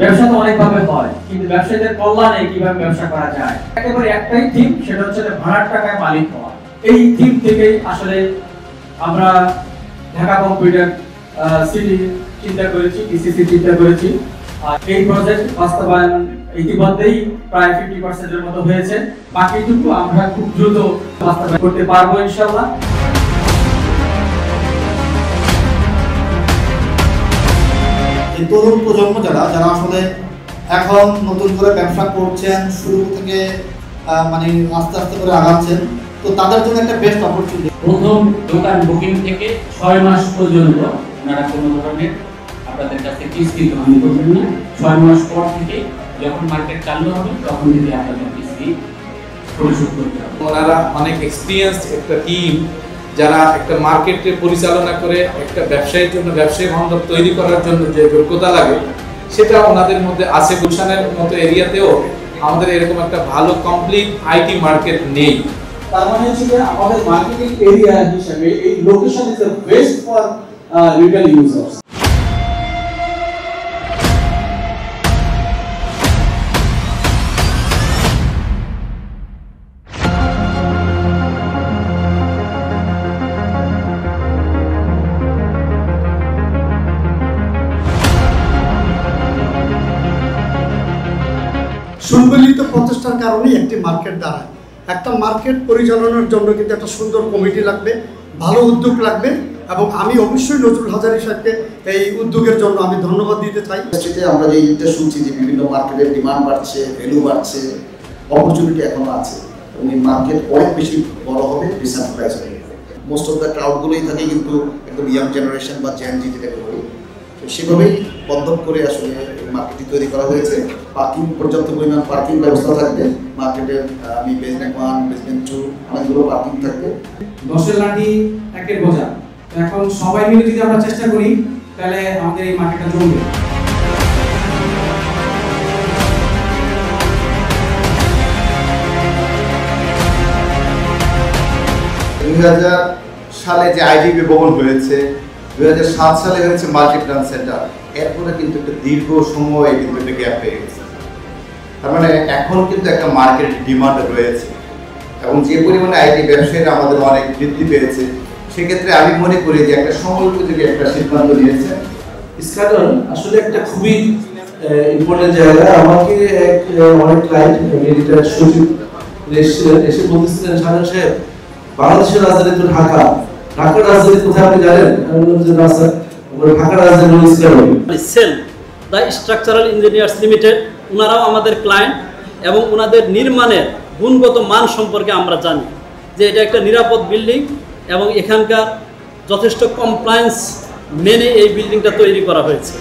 ব্যবসা তো অনেকভাবে হয়, কিন্তু ব্যবসায়ীদের কল্যাণে কিভাবে ব্যবসা করা যায় একেবারে একটাই থিম, সেটা হচ্ছে ভাড়ার টাকায় মালিক হওয়া। এই থিম থেকেই আসলে আমরা ঢাকা কম্পিউটার সিটি চিন্তা করেছি, ডিসিসি চিন্তা করেছি। আর এই প্রজেক্ট বাস্তবায়ন ইতিমধ্যেই প্রায় 50% এর মতো হয়েছে। বাকিটুকু আমরা খুব দ্রুত বাস্তবায়ন করতে পারবো ইনশাআল্লাহ। তরুণ প্রজন্ম যারা আসলে এখন নতুন করে ব্যবসা করছেন, শুরু থেকে মানে আস্তে আস্তে করে আগাচ্ছেন, তো তাদের জন্য একটা বেস্ট অপরচুনিটি। প্রথম দোকান বুকিং থেকে 6 মাস পর্যন্ত আপনারা কোনো ধরনের আপনাদের কাছে কিস্তি গ্রহণ করবেন না। 6 মাস পর থেকে যখন মার্কেট চালু হবে তখন থেকে আপনাদের কিস্তি পরিশোধ করতে হবে। ওনারা অনেক এক্সপিরিয়েন্সড একটা টিম, যারা একটা মার্কেটে পরিচালনা করে একটা ব্যবসায়ীর জন্য ব্যবসায়ী বান্ধব তৈরি করার জন্য যে যোগ্যতা লাগে সেটা ওনাদের মধ্যে আছে। গুলশানের মতো এরিয়াতেও আমাদের এরকম একটা ভালো কমপ্লিট আইটি মার্কেট নেই। তার মানে হচ্ছে যে আমাদের মার্কেটিং এরিয়া হিসেবে এই location is the best for retail users. সম্মিলিত প্রচেষ্টার কারণেই একটি মার্কেট দাঁড়ায়। একটা মার্কেট পরিচালনার জন্য কিন্তু একটা সুন্দর কমিটি লাগবে, ভালো উদ্যোগ লাগবে, এবং আমি অবশ্যই নজরুল হাজারী সাহেবকে এই উদ্যোগের জন্য আমি ধন্যবাদ দিতে চাই। আমরা যে এটা শুনছি যে বিভিন্ন মার্কেটের ডিমান্ড বাড়ছে, ভ্যালু বাড়ছে, অপরচুনিটি এখনো আছে এবং এই মার্কেট অনেক বেশি বড় হবে, ডিসেন্ট্রালাইজ হবে। মোস্ট অফ দ্য ক্রাউডগুলোই থাকে কিন্তু একদম ইয়াং জেনারেশন বা জেনজি যেটাকে বলি, তো সেভাবেই বন্ধন করে আসলে মার্কেটটি তৈরি করা হয়েছে। পার্কিং, পর্যাপ্ত পরিমাণ পার্কিং ব্যবস্থা থাকবে মার্কেটের। আমি বেসমেন্ট 1, বেসমেন্ট 2 অনেকগুলো পার্কিং থাকবে। 10-এর লাঠি 1-এর বোঝা। এখন সবাই মিলে যদি আমরা চেষ্টা করি তাহলে আমাদের এই মার্কেটটা জমবে। 2000 সালে যে আইডিবি ভবন হয়েছে, 2007 সালে হয়েছে মাল্টি ব্রাঞ্চ সেন্টার, এরপরে কিন্তু একটা দীর্ঘ সময় কিন্তু একটা গ্যাপ হয়ে গেছে। তার মানে এখন কিন্তু একটা মার্কেট ডিমান্ড রয়েছে এবং যে পরিমাণে আইটি ব্যবসায়ীরা আমাদের অনেক বৃদ্ধি পেয়েছে, সেক্ষেত্রে আমি মনে করি যে একটা সময়োপযোগী একটা সিদ্ধান্ত নিয়েছে। স্কাটন আসলে একটা খুবই ইম্পর্টেন্ট জায়গা। আমাকে অনেক ক্লায়েন্ট মেডিটার সচিব এসে বলতেছিলেন, শাহজাহান সাহেব বাংলাদেশের রাজধানী তো ঢাকা, ঢাকার রাজধানী কোথায় আপনি জানেন? আমি বললাম যে না স্যার, ঢাকার রাজধানী হলো Eskaton. SEL the structural engineers limited, ওনারাও আমাদের ক্লায়েন্ট এবং ওনাদের নির্মাণের গুণগত মান সম্পর্কে আমরা জানি যে এটা একটা নিরাপদ বিল্ডিং এবং এখানকার যথেষ্ট কমপ্লায়েন্স মেনে এই বিল্ডিংটা তৈরি করা হয়েছে।